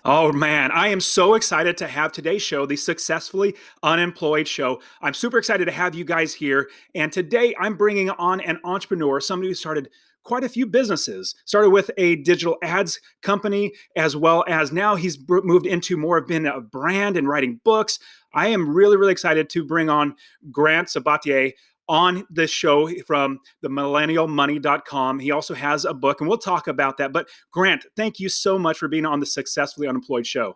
Oh man, I am so excited to have today's show, the Successfully Unemployed show. I'm super excited to have you guys here. And today I'm bringing on an entrepreneur, somebody who started quite a few businesses. Started with a digital ads company, as well as now he's moved into more of being a brand and writing books. I am really, really excited to bring on Grant Sabatier on this show from the millennialmoney.com. He also has a book, and we'll talk about that. But Grant, thank you so much for being on the Successfully Unemployed show.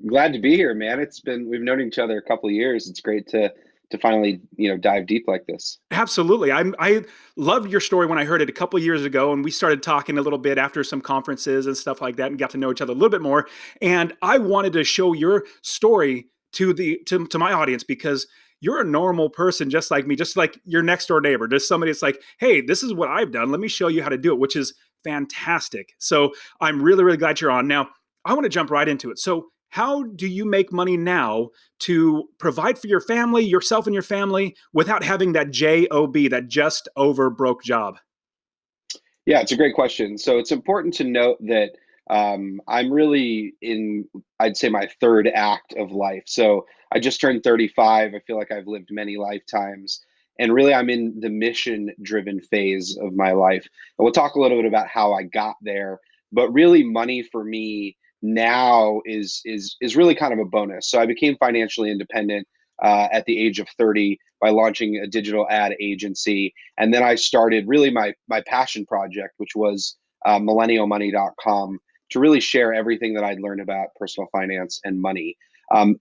Glad to be here, man. We've known each other a couple of years. It's great to finally, dive deep like this. Absolutely. I loved your story when I heard it a couple years ago, and we started talking a little bit after some conferences and stuff like that and got to know each other a little bit more. And I wanted to show your story to my audience because you're a normal person just like me, just like your next door neighbor, just somebody that's like, hey, this is what I've done. Let me show you how to do it, which is fantastic. So I'm really, really glad you're on. Now, I want to jump right into it. So how do you make money now to provide for your family, yourself and your family, without having that job, that just over broke job? Yeah, it's a great question. So it's important to note that I'm really in, I'd say, my third act of life. So I just turned 35. I feel like I've lived many lifetimes. And really, I'm in the mission driven phase of my life. And we'll talk a little bit about how I got there. But really, money for me now is really kind of a bonus. So I became financially independent at the age of 30 by launching a digital ad agency, and then I started really my passion project, which was millennialmoney.com, to really share everything that I'd learned about personal finance and money.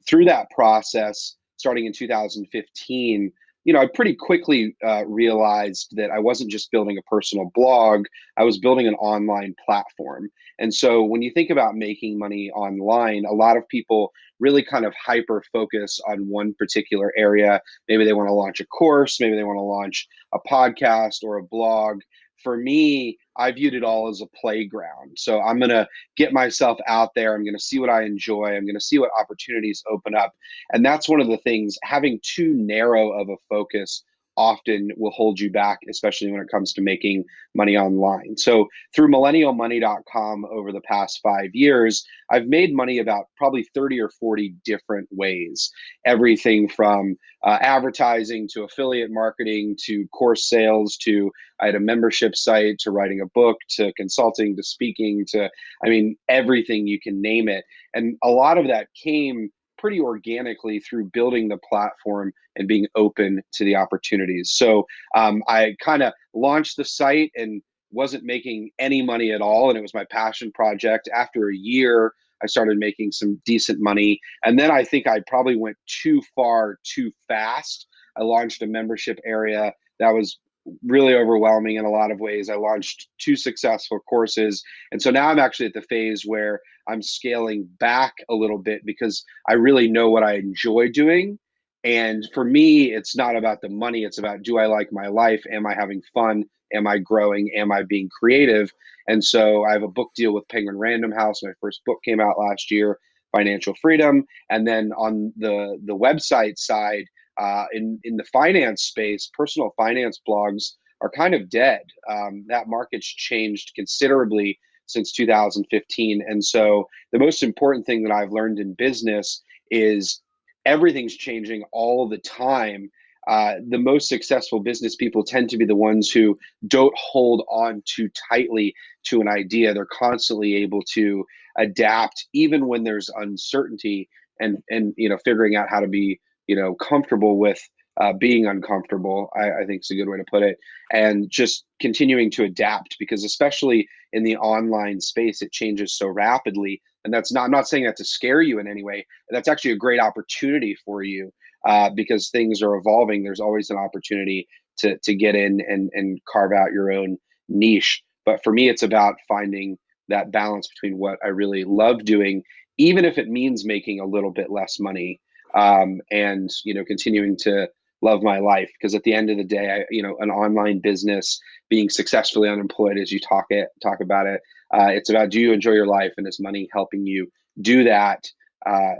Through that process, starting in 2015, I pretty quickly realized that I wasn't just building a personal blog, I was building an online platform. And so when you think about making money online, a lot of people really kind of hyper focus on one particular area. Maybe they want to launch a course, maybe they want to launch a podcast or a blog. For me, I viewed it all as a playground. So I'm going to get myself out there. I'm going to see what I enjoy. I'm going to see what opportunities open up. And that's one of the things, having too narrow of a focus often will hold you back, especially when it comes to making money online. So through millennialmoney.com over the past 5 years, I've made money about probably 30 or 40 different ways. Everything from advertising to affiliate marketing to course sales to I had a membership site to writing a book to consulting to speaking to, I mean, everything you can name it. And a lot of that came pretty organically through building the platform and being open to the opportunities. So I kind of launched the site and wasn't making any money at all. And it was my passion project. After a year, I started making some decent money. And then I think I probably went too far too fast. I launched a membership area that was really overwhelming in a lot of ways. I launched two successful courses. And so now I'm actually at the phase where I'm scaling back a little bit because I really know what I enjoy doing. And for me, it's not about the money. It's about, do I like my life? Am I having fun? Am I growing? Am I being creative? And so I have a book deal with Penguin Random House. My first book came out last year, Financial Freedom. And then on the website side, in the finance space, personal finance blogs are kind of dead. That market's changed considerably since 2015. And so the most important thing that I've learned in business is everything's changing all the time. The most successful business people tend to be the ones who don't hold on too tightly to an idea. They're constantly able to adapt, even when there's uncertainty, and figuring out how to be comfortable with being uncomfortable. I think is a good way to put it, and just continuing to adapt because especially in the online space, it changes so rapidly. And that's not, I'm not saying that to scare you in any way. That's actually a great opportunity for you because things are evolving. There's always an opportunity to get in and carve out your own niche. But for me, it's about finding that balance between what I really love doing, even if it means making a little bit less money, and continuing to love my life. Because at the end of the day, an online business, being successfully unemployed, as you talk about it, it's about, do you enjoy your life, and is money helping you do that?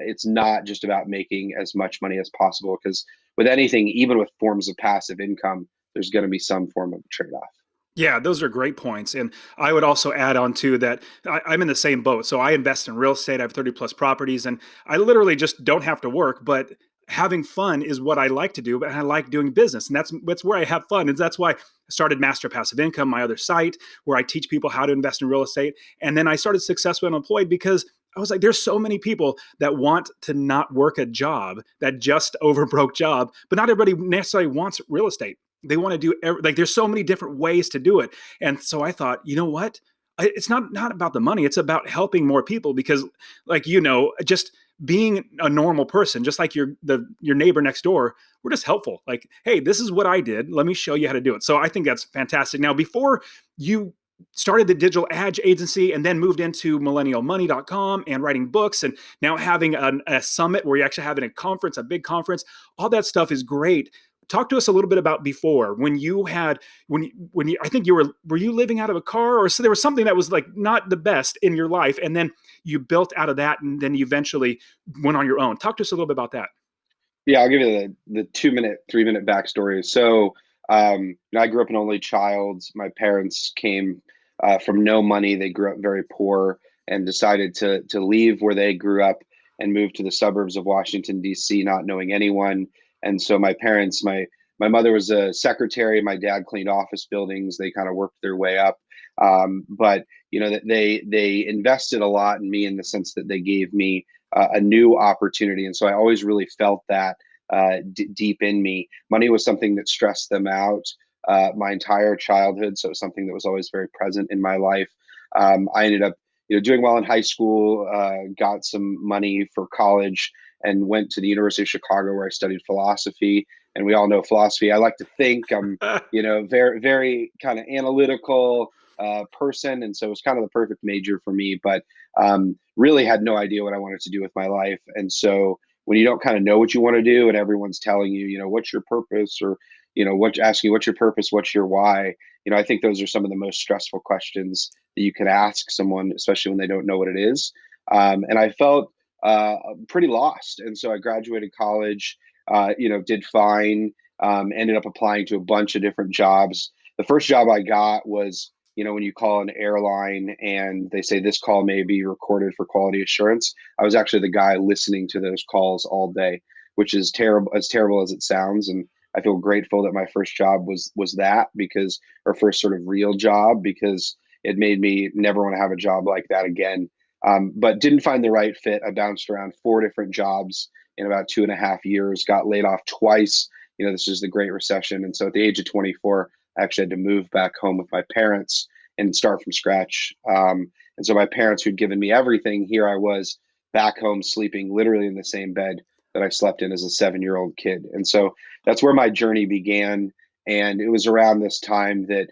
It's not just about making as much money as possible, because with anything, even with forms of passive income, there's going to be some form of trade off. Yeah, those are great points. And I would also add on to that, I'm in the same boat. So I invest in real estate. I have 30 plus properties, and I literally just don't have to work, but having fun is what I like to do. But I like doing business. And that's where I have fun. And that's why I started Master Passive Income, my other site, where I teach people how to invest in real estate. And then I started Successful Unemployed because I was like, there's so many people that want to not work a job, that just overbroke job, but not everybody necessarily wants real estate. They want to do like there's so many different ways to do it. And so I thought, you know what? It's not about the money. It's about helping more people because, like just being a normal person, just like your neighbor next door, we're just helpful. Like, hey, this is what I did. Let me show you how to do it. So I think that's fantastic. Now, before you started the digital ad agency and then moved into millennialmoney.com and writing books and now having a summit where you're actually having a conference, a big conference, all that stuff is great. Talk to us a little bit about before when you had when you I think you were you living out of a car, or so there was something that was like not the best in your life, and then you built out of that and then you eventually went on your own. Talk to us a little bit about that. Yeah, I'll give you the 2 minute, 3 minute backstory. So, I grew up an only child. My parents came from no money. They grew up very poor and decided to leave where they grew up and move to the suburbs of Washington D.C., not knowing anyone. And so my parents, my mother was a secretary. My dad cleaned office buildings. They kind of worked their way up. But that they invested a lot in me in the sense that they gave me a new opportunity. And so I always really felt that deep in me. Money was something that stressed them out my entire childhood. So it was something that was always very present in my life. I ended up, doing well in high school, got some money for college, and went to the University of Chicago where I studied philosophy. And we all know philosophy. I like to think I'm, very, very kind of analytical person, and so it was kind of the perfect major for me. But really had no idea what I wanted to do with my life, and so when you don't kind of know what you want to do and everyone's telling you, what's your purpose, or what asking you what's your purpose, what's your why, I think those are some of the most stressful questions that you could ask someone, especially when they don't know what it is. And I felt pretty lost, and so I graduated college, did fine, ended up applying to a bunch of different jobs. The first job I got was, when you call an airline and they say this call may be recorded for quality assurance. I was actually the guy listening to those calls all day, which is terrible as it sounds. And I feel grateful that my first job was that, because, or first sort of real job, because it made me never want to have a job like that again. But didn't find the right fit. I bounced around 4 different jobs in about 2.5 years, got laid off twice. This is the Great Recession. And so at the age of 24, I actually had to move back home with my parents and start from scratch. And so my parents, who'd given me everything, here I was back home sleeping literally in the same bed that I slept in as a 7-year-old kid. And so that's where my journey began. And it was around this time that,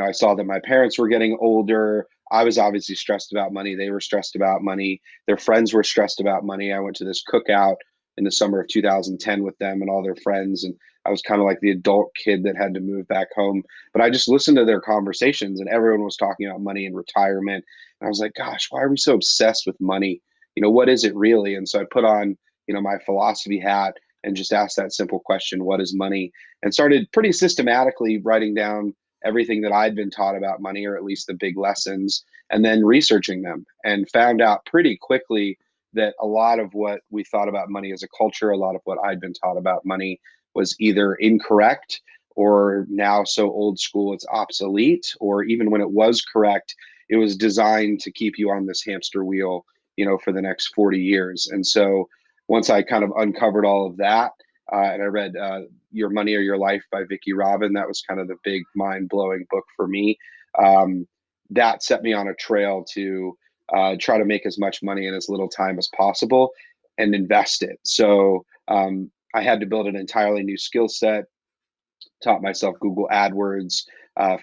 I saw that my parents were getting older. I was obviously stressed about money. They were stressed about money. Their friends were stressed about money. I went to this cookout in the summer of 2010 with them and all their friends. And I was kind of like the adult kid that had to move back home. But I just listened to their conversations, and everyone was talking about money and retirement. And I was like, gosh, why are we so obsessed with money? What is it really? And so I put on, my philosophy hat and just asked that simple question, what is money? And started pretty systematically writing down everything that I'd been taught about money, or at least the big lessons, and then researching them, and found out pretty quickly that a lot of what we thought about money as a culture, a lot of what I'd been taught about money, was either incorrect, or now so old school it's obsolete, or even when it was correct, it was designed to keep you on this hamster wheel, for the next 40 years. And so once I kind of uncovered all of that, and I read Your Money or Your Life by Vicki Robin, that was kind of the big mind blowing book for me. Um, that set me on a trail to try to make as much money in as little time as possible and invest it. So I had to build an entirely new skill set, taught myself Google AdWords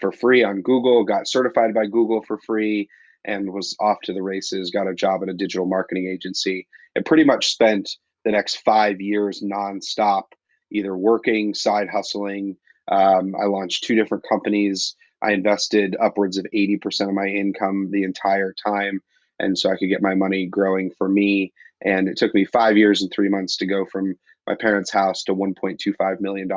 for free on Google, got certified by Google for free, and was off to the races, got a job at a digital marketing agency, and pretty much spent the next 5 years nonstop, either working, side hustling. I launched 2 different companies. I invested upwards of 80% of my income the entire time. And so I could get my money growing for me. And it took me 5 years and 3 months to go from my parents' house to $1.25 million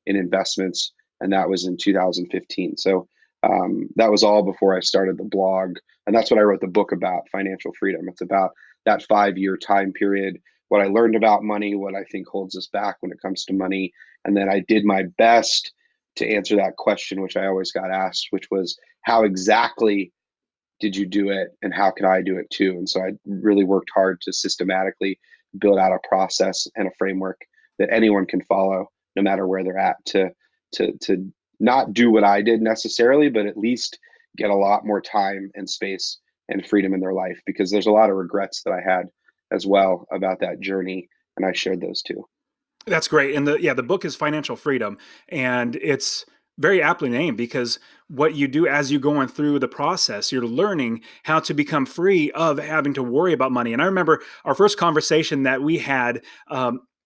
in investments, and that was in 2015. So That was all before I started the blog. And that's what I wrote the book about, financial freedom. It's about that 5 year time period, what I learned about money, what I think holds us back when it comes to money. And then I did my best to answer that question, which I always got asked, which was, how exactly did you do it and how can I do it too? And so I really worked hard to systematically build out a process and a framework that anyone can follow no matter where they're at, to not do what I did necessarily, but at least get a lot more time and space and freedom in their life, because there's a lot of regrets that I had as well about that journey, and I shared those too. That's great. And the book is Financial Freedom, and it's very aptly named because what you do as you going through the process, you're learning how to become free of having to worry about money. And I remember our first conversation that we had.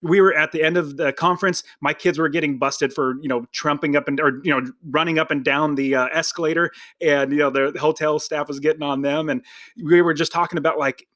We were at the end of the conference. My kids were getting busted for trumping up and or running up and down the escalator, and the hotel staff was getting on them, and we were just talking about like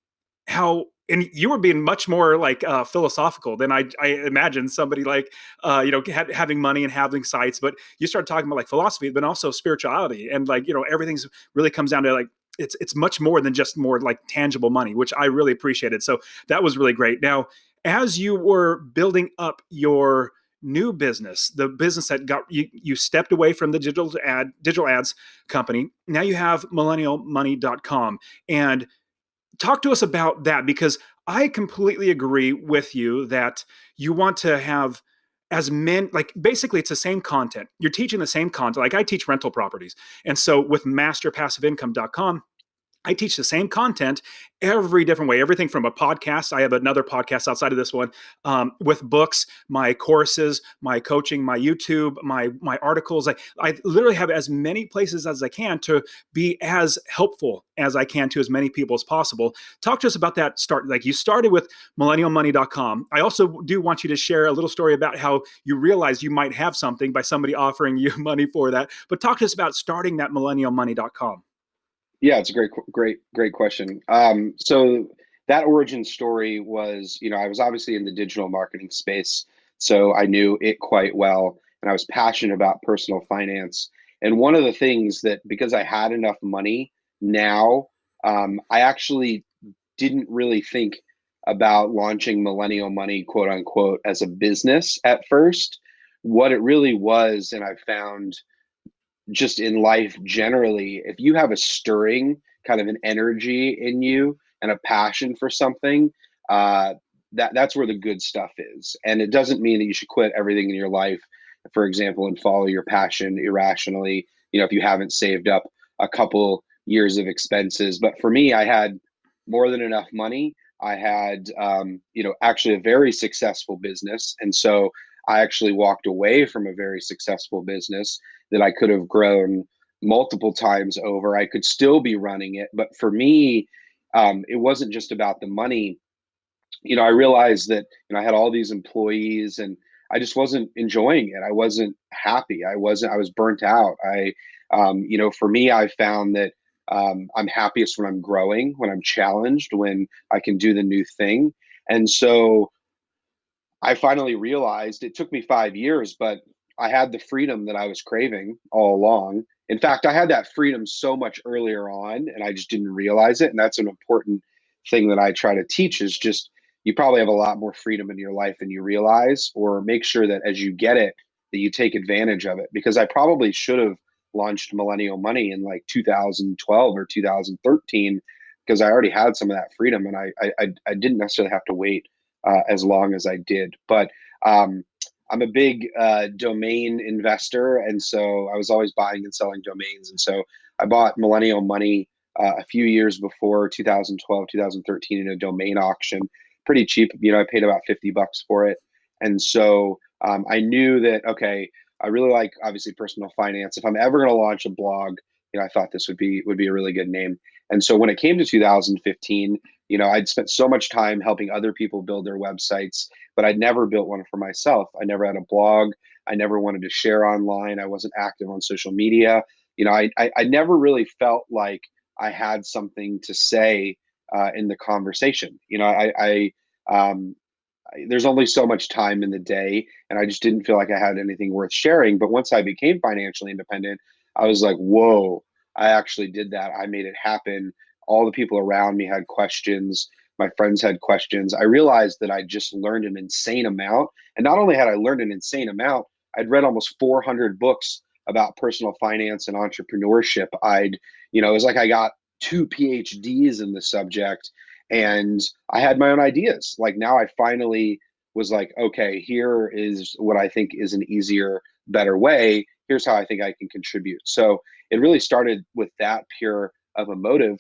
how, and you were being much more like philosophical than I imagined somebody like having money and having sites, but you started talking about like philosophy but also spirituality, and like everything's really comes down to like it's much more than just more like tangible money, which I really appreciated. So that was really great. Now, as you were building up your new business, the business that got you stepped away from the digital ads company, now you have millennialmoney.com, and talk to us about that, because I completely agree with you that you want to have as men, like basically it's the same content. You're teaching the same content. Like I teach rental properties. And so with masterpassiveincome.com, I teach the same content every different way. Everything from a podcast. I have another podcast outside of this one, with books, my courses, my coaching, my YouTube, my articles. I literally have as many places as I can to be as helpful as I can to as many people as possible. Talk to us about that start. Like you started with millennialmoney.com. I also do want you to share a little story about how you realized you might have something by somebody offering you money for that. But talk to us about starting that millennialmoney.com. Yeah, it's a great question. So that origin story was, I was obviously in the digital marketing space, so I knew it quite well, and I was passionate about personal finance. And one of the things that, because I had enough money now, I actually didn't really think about launching Millennial Money, quote unquote, as a business at first. What it really was, and I found just in life generally, if you have a stirring kind of an energy in you and a passion for something, uh, that's where the good stuff is. And it doesn't mean that you should quit everything in your life, for example, and follow your passion irrationally. If you haven't saved up a couple years of expenses. But for me, I had more than enough money. I had, actually a very successful business, and so I actually walked away from a very successful business that I could have grown multiple times over. I could still be running it. But for me, it wasn't just about the money. I realized that, I had all these employees and I just wasn't enjoying it. I wasn't happy. I was burnt out. For me, I found that I'm happiest when I'm growing, when I'm challenged, when I can do the new thing. And so I finally realized, it took me 5 years, but I had the freedom that I was craving all along. In fact, I had that freedom so much earlier on, and I just didn't realize it. And that's an important thing that I try to teach, is just, you probably have a lot more freedom in your life than you realize, or make sure that as you get it, that you take advantage of it. Because I probably should have launched Millennial Money in like 2012 or 2013, because I already had some of that freedom, and I didn't necessarily have to wait as long as I did. But I'm a big domain investor, and so I was always buying and selling domains. And so I bought Millennial Money a few years before 2012, 2013 in a domain auction, pretty cheap. I paid about $50 for it. And so I knew that, okay, I really like, obviously, personal finance. If I'm ever going to launch a blog, I thought this would be a really good name. And so when it came to 2015, I'd spent so much time helping other people build their websites, but I'd never built one for myself. I never had a blog. I never wanted to share online. I wasn't active on social media. I never really felt like I had something to say in the conversation. There's only so much time in the day, and I just didn't feel like I had anything worth sharing. But once I became financially independent, I was like, whoa, I actually did that. I made it happen. All the people around me had questions. My friends had questions. I realized that I just learned an insane amount. And not only had I learned an insane amount, I'd read almost 400 books about personal finance and entrepreneurship. It was like I got two PhDs in the subject, and I had my own ideas. Like now I finally was like, okay, here is what I think is an easier, better way. Here's how I think I can contribute. So it really started with that pure of a motive.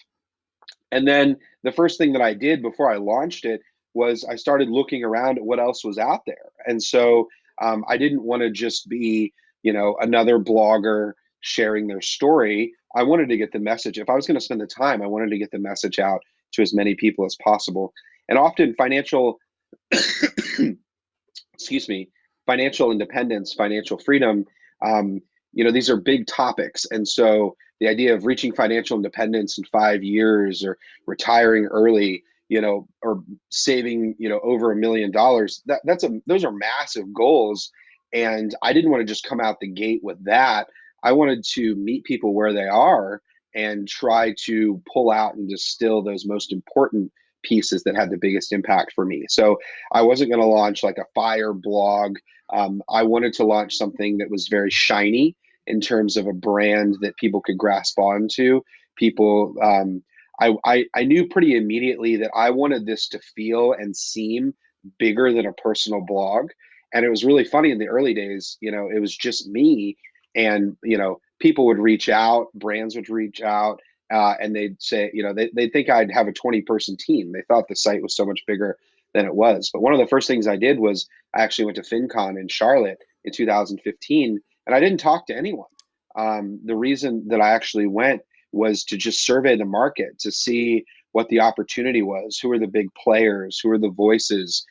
And then the first thing that I did before I launched it was I started looking around at what else was out there. And so I didn't want to just be, another blogger sharing their story. I wanted to get the message. If I was going to spend the time, I wanted to get the message out to as many people as possible. And often excuse me, financial independence, financial freedom, these are big topics. And so the idea of reaching financial independence in 5 years or retiring early, or saving, over $1 million, those are massive goals. And I didn't want to just come out the gate with that. I wanted to meet people where they are and try to pull out and distill those most important pieces that had the biggest impact for me. So I wasn't going to launch like a fire blog. I wanted to launch something that was very shiny in terms of a brand that people could grasp onto. People, I knew pretty immediately that I wanted this to feel and seem bigger than a personal blog. And it was really funny in the early days, it was just me. And, people would reach out, brands would reach out, and they'd say, they think I'd have a 20-person team. They thought the site was so much bigger than it was. But one of the first things I did was I actually went to FinCon in Charlotte in 2015, and I didn't talk to anyone. The reason that I actually went was to just survey the market to see what the opportunity was. Who are the big players? Who are the voices?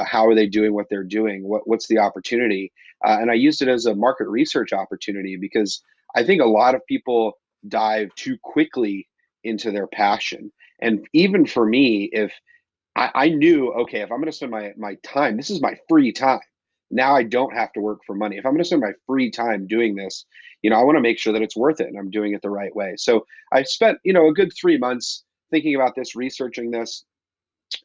How are they doing what they're doing? What's the opportunity? And I used it as a market research opportunity because I think a lot of people dive too quickly into their passion. And even for me, if I knew, okay, if I'm going to spend my time, this is my free time. Now I don't have to work for money. If I'm going to spend my free time doing this, I want to make sure that it's worth it and I'm doing it the right way. So I spent, a good 3 months thinking about this, researching this.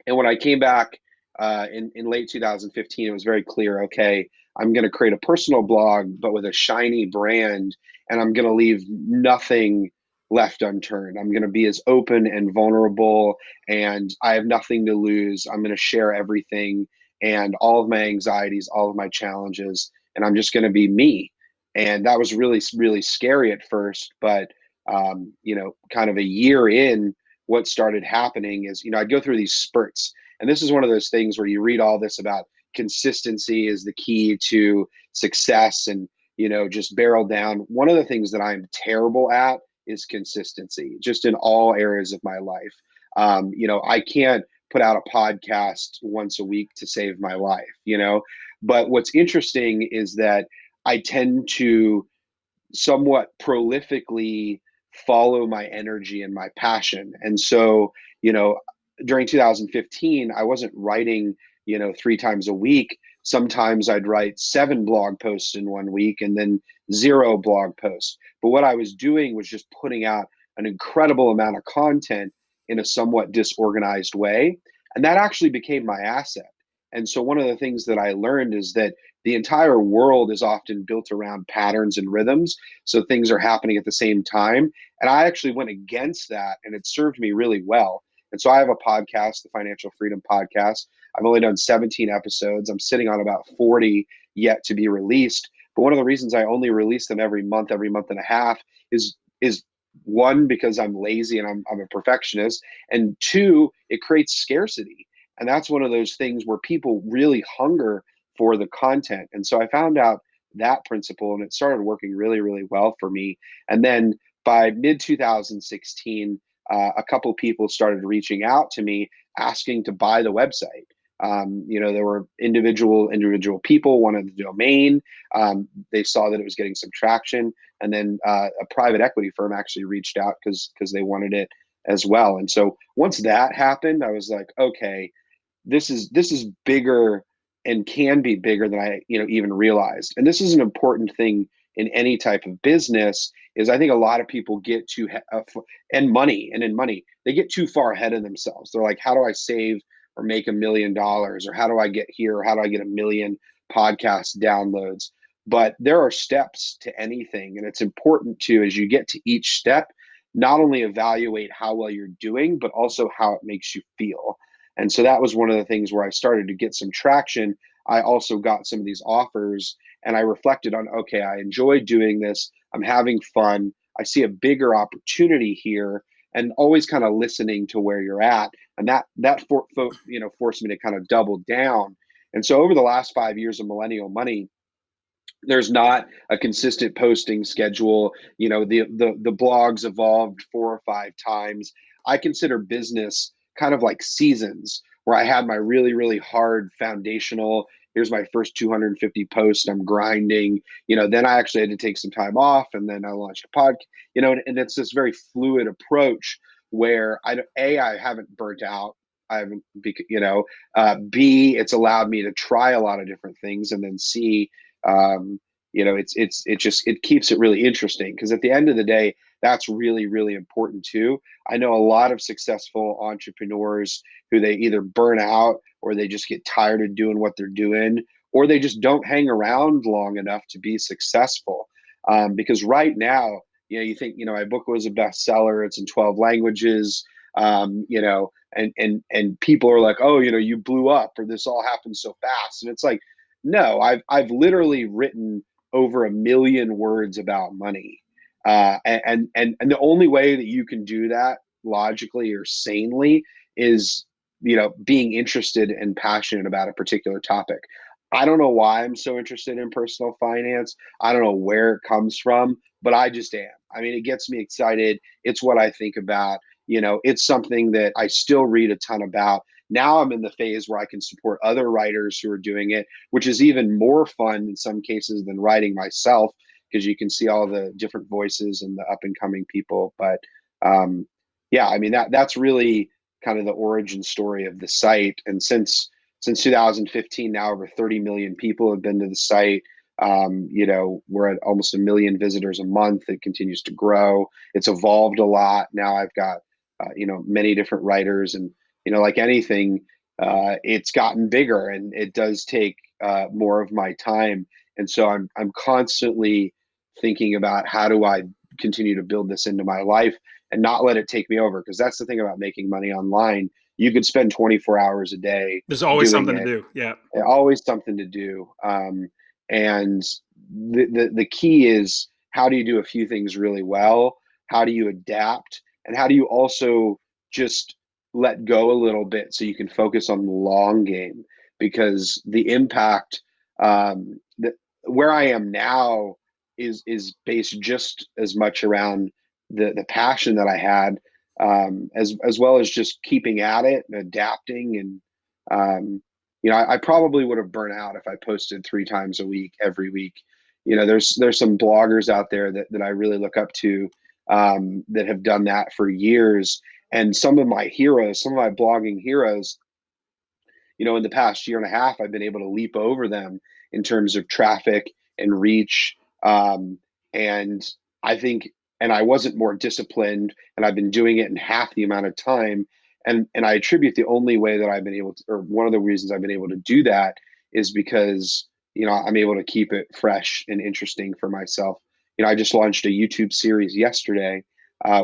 And when I came back in late 2015, it was very clear, okay, I'm going to create a personal blog, but with a shiny brand, and I'm going to leave nothing left unturned. I'm going to be as open and vulnerable, and I have nothing to lose. I'm going to share everything and all of my anxieties, all of my challenges, and I'm just going to be me. And that was really, really scary at first, but kind of a year in, what started happening is, I'd go through these spurts. And this is one of those things where you read all this about consistency is the key to success and, just barrel down. One of the things that I'm terrible at is consistency, just in all areas of my life. I can't put out a podcast once a week to save my life. But what's interesting is that I tend to somewhat prolifically follow my energy and my passion. And so, during 2015, I wasn't writing, 3 times a week. Sometimes I'd write 7 blog posts in one week and then 0 blog posts. But what I was doing was just putting out an incredible amount of content in a somewhat disorganized way. And that actually became my asset. And so one of the things that I learned is that the entire world is often built around patterns and rhythms. So things are happening at the same time. And I actually went against that, and it served me really well. And so I have a podcast, the Financial Freedom Podcast. I've only done 17 episodes. I'm sitting on about 40 yet to be released. But one of the reasons I only release them every month and a half is one, because I'm lazy and I'm a perfectionist, and two, it creates scarcity. And that's one of those things where people really hunger for the content. And so I found out that principle, and it started working really, really well for me. And then by mid 2016, a couple people started reaching out to me asking to buy the website. There were individual people wanted the domain. They saw that it was getting some traction, and then a private equity firm actually reached out because they wanted it as well. And so once that happened, I was like, okay, this is bigger and can be bigger than I even realized. And this is an important thing in any type of business is I think a lot of people get and money and in money, they get too far ahead of themselves. They're like, how do I save or make $1 million? Or how do I get here? Or how do I get 1 million podcast downloads? But there are steps to anything. And it's important to, as you get to each step, not only evaluate how well you're doing, but also how it makes you feel. And so that was one of the things where I started to get some traction. I also got some of these offers and I reflected on, okay, I enjoy doing this. I'm having fun. I see a bigger opportunity here, and always kind of listening to where you're at. And forced me to kind of double down. And so over the last 5 years of Millennial Money, there's not a consistent posting schedule. The blogs evolved 4 or 5 times. I consider business kind of like seasons, where I had my really, really hard foundational, here's my first 250 posts, I'm grinding. Then I actually had to take some time off, and then I launched a podcast. And it's this very fluid approach where I haven't burnt out. I haven't, B, it's allowed me to try a lot of different things, and then C, it keeps it really interesting, because at the end of the day, that's really, really important too. I know a lot of successful entrepreneurs who they either burn out, or they just get tired of doing what they're doing, or they just don't hang around long enough to be successful. Because right now, you think, my book was a bestseller, it's in 12 languages, and people are like, oh, you blew up, or this all happened so fast. And it's like, no, I've literally written over 1 million words about money. And the only way that you can do that logically or sanely is, being interested and passionate about a particular topic. I don't know why I'm so interested in personal finance. I don't know where it comes from, but I just am. I mean, it gets me excited. It's what I think about. It's something that I still read a ton about. Now I'm in the phase where I can support other writers who are doing it, which is even more fun in some cases than writing myself, because you can see all the different voices and the up and coming people. But yeah, I mean, that's really kind of the origin story of the site. And since 2015, now over 30 million people have been to the site. We're at almost 1 million visitors a month. It continues to grow. It's evolved a lot. Now I've got many different writers, and like anything, it's gotten bigger, and it does take more of my time. And so I'm constantly thinking about, how do I continue to build this into my life and not let it take me over? Because that's the thing about making money online. You could spend 24 hours a day There's always doing something to it. do. Yeah. Always something to do. And the key is, how do you do a few things really well? How do you adapt? And how do you also just let go a little bit so you can focus on the long game? Because the impact, that where I am now is based just as much around the passion that I had, as well as just keeping at it and adapting. And I probably would have burnt out if I posted 3 times a week every week. There's some bloggers out there that I really look up to, that have done that for years. And some of my heroes, some of my blogging heroes, in the past year and a half, I've been able to leap over them in terms of traffic and reach. And I think, and I wasn't more disciplined, and I've been doing it in half the amount of time. And I attribute the only way that I've been able to, or one of the reasons I've been able to do that, is because, I'm able to keep it fresh and interesting for myself. I just launched a YouTube series yesterday,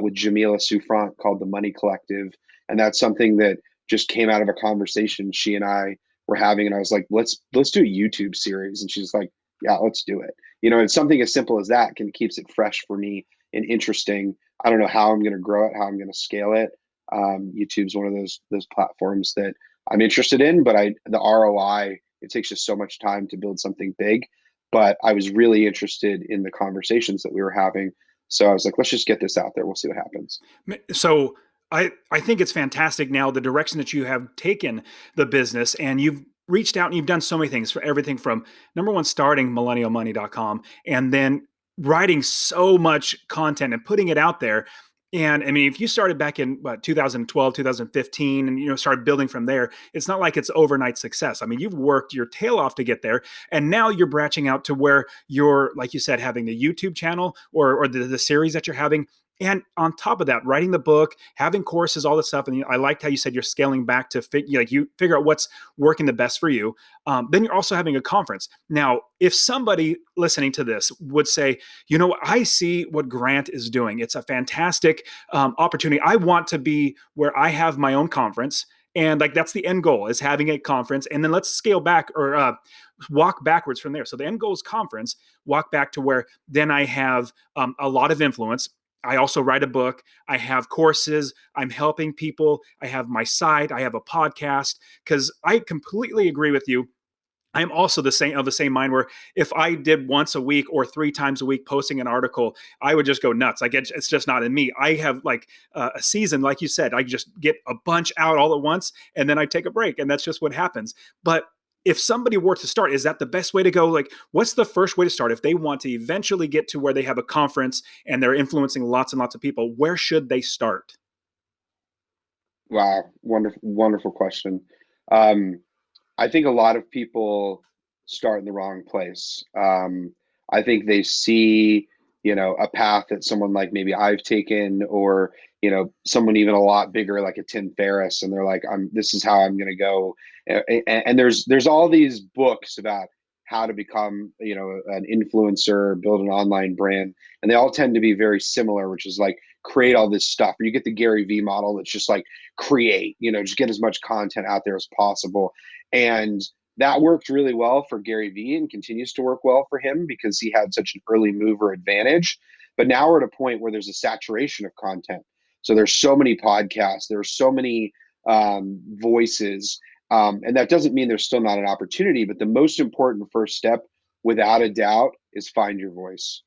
with Jamila Souffrant, called The Money Collective. And that's something that just came out of a conversation she and I were having, and I was like, let's do a YouTube series, and she's like, yeah, let's do it. And something as simple as that keeps it fresh for me and interesting. I don't know how I'm going to grow it, how I'm going to scale it. YouTube's one of those platforms that I'm interested in, but the ROI, it takes just so much time to build something big. But I was really interested in the conversations that we were having, so I was like, let's just get this out there. We'll see what happens. So I think it's fantastic now, the direction that you have taken the business, and you've reached out and you've done so many things, for everything from, number one, starting millennialmoney.com, and then writing so much content and putting it out there. And I mean, if you started back in what, 2012, 2015, and started building from there, it's not like it's overnight success. I mean, you've worked your tail off to get there, and now you're branching out to where you're, like you said, having the YouTube channel or the series that you're having. And on top of that, writing the book, having courses, all this stuff. And I liked how you said you're scaling back to you figure out what's working the best for you. Then you're also having a conference. Now, if somebody listening to this would say, I see what Grant is doing. It's a fantastic opportunity. I want to be where I have my own conference. And like that's the end goal is having a conference. And then let's scale back or walk backwards from there. So the end goal is conference, walk back to where then I have a lot of influence. I also write a book. I have courses. I'm helping people. I have my site. I have a podcast because I completely agree with you. I'm also the same mind where if I did once a week or 3 times a week posting an article, I would just go nuts. Like it's just not in me. I have like a season, like you said, I just get a bunch out all at once and then I take a break, and that's just what happens. But if somebody were to start, is that the best way to go? Like, what's the first way to start if they want to eventually get to where they have a conference and they're influencing lots and lots of people? Where should they start? Wow, wonderful, wonderful question. Um, I think a lot of people start in the wrong place. I think they see, a path that someone like maybe I've taken, or someone even a lot bigger like a Tim Ferriss, and they're like, This is how I'm going to go." And there's all these books about how to become, an influencer, build an online brand, and they all tend to be very similar, which is like create all this stuff. Or you get the Gary V model that's just like create, just get as much content out there as possible. And that worked really well for Gary Vee and continues to work well for him because he had such an early mover advantage. But now we're at a point where there's a saturation of content. So there's so many podcasts, there's so many voices. And that doesn't mean there's still not an opportunity, but the most important first step, without a doubt, is find your voice.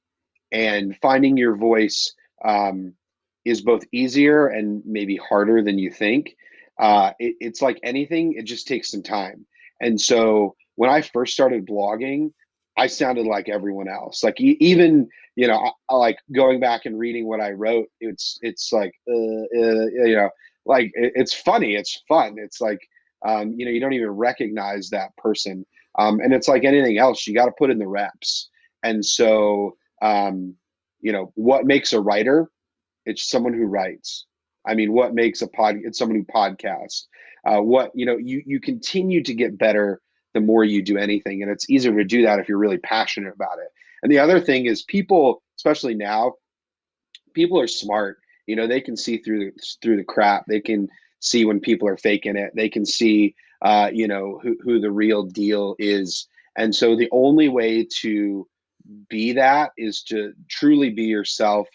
And finding your voice is both easier and maybe harder than you think. It's like anything, it just takes some time. And so when I first started blogging, I sounded like everyone else. Like even, I like going back and reading what I wrote. It's like, like it's funny. It's fun. It's like, you don't even recognize that person. And it's like anything else, you got to put in the reps. And so, what makes a writer? It's someone who writes. I mean, what makes it's someone who podcasts. You continue to get better the more you do anything. And it's easier to do that if you're really passionate about it. And the other thing is people, especially now, people are smart. They can see through the crap. They can see when people are faking it. They can see who the real deal is. And so the only way to be that is to truly be yourself,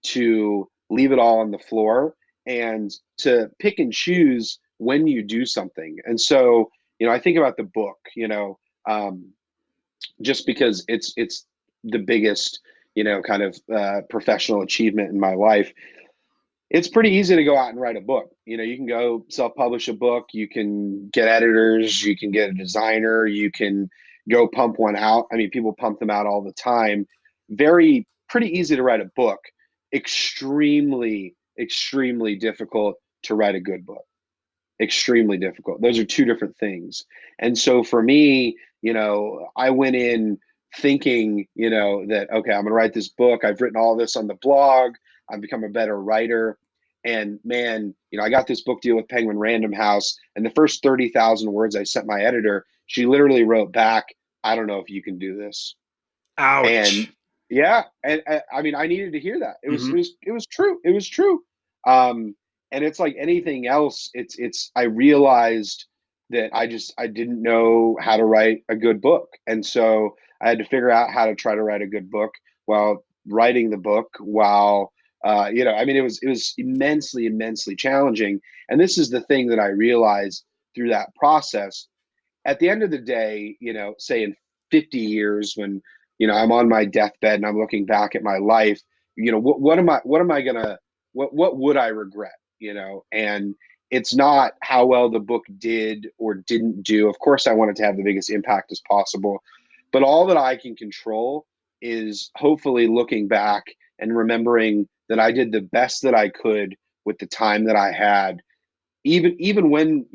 to leave it all on the floor, and to pick and choose when you do something. And so, I think about the book, um, just because it's the biggest, kind of professional achievement in my life. It's pretty easy to go out and write a book. You can go self-publish a book, you can get editors, you can get a designer, you can go pump one out. I mean, people pump them out all the time. Pretty easy to write a book. Extremely, extremely difficult to write a good book. Extremely difficult. Those are two different things. And so for me, I went in thinking, that, okay, I'm going to write this book. I've written all this on the blog. I've become a better writer. And man, I got this book deal with Penguin Random House. And the first 30,000 words I sent my editor, she literally wrote back, "I don't know if you can do this." And Ouch. yeah, and I mean, I needed to hear that. It was, it Hmm. was, it was true. It was true. Um, and it's like anything else. I realized that I didn't know how to write a good book. And so I had to figure out how to try to write a good book while writing the book while, I mean, it was immensely, immensely challenging. And this is the thing that I realized through that process. At the end of the day, say in 50 years, when I'm on my deathbed and I'm looking back at my life, what am I gonna what would I regret? And it's not how well the book did or didn't do. Of course, I wanted to have the biggest impact as possible, but all that I can control is hopefully looking back and remembering that I did the best that I could with the time that I had, even when,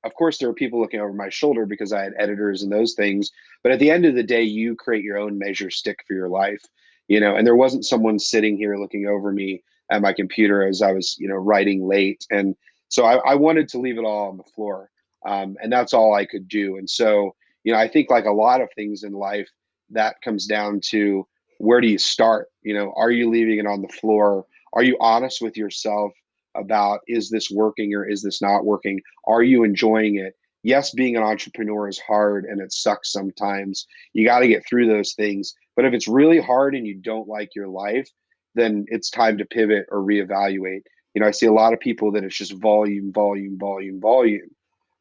of course there were people looking over my shoulder because I had editors and those things, but at the end of the day, you create your own measure stick for your life, and there wasn't someone sitting here looking over me at my computer as I was, writing late. And so I wanted to leave it all on the floor. And that's all I could do. And so, I think like a lot of things in life, that comes down to, where do you start? Are you leaving it on the floor? Are you honest with yourself about, is this working or is this not working? Are you enjoying it? Yes, being an entrepreneur is hard and it sucks sometimes. You got to get through those things. But if it's really hard and you don't like your life, then it's time to pivot or reevaluate. I see a lot of people that it's just volume, volume, volume, volume.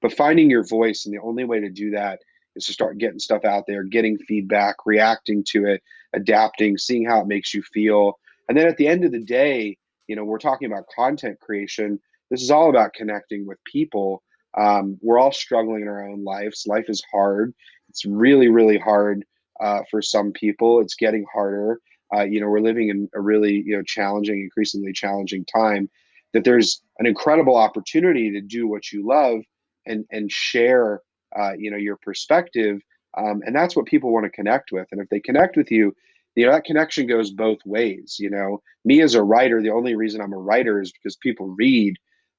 But finding your voice, and the only way to do that is to start getting stuff out there, getting feedback, reacting to it, adapting, seeing how it makes you feel. And then at the end of the day, we're talking about content creation. This is all about connecting with people. We're all struggling in our own lives. Life is hard. It's really, really hard for some people. It's getting harder. We're living in a really, challenging, increasingly challenging time. That there's an incredible opportunity to do what you love and share, your perspective, and that's what people want to connect with. And if they connect with you, that connection goes both ways. Me as a writer, the only reason I'm a writer is because people read,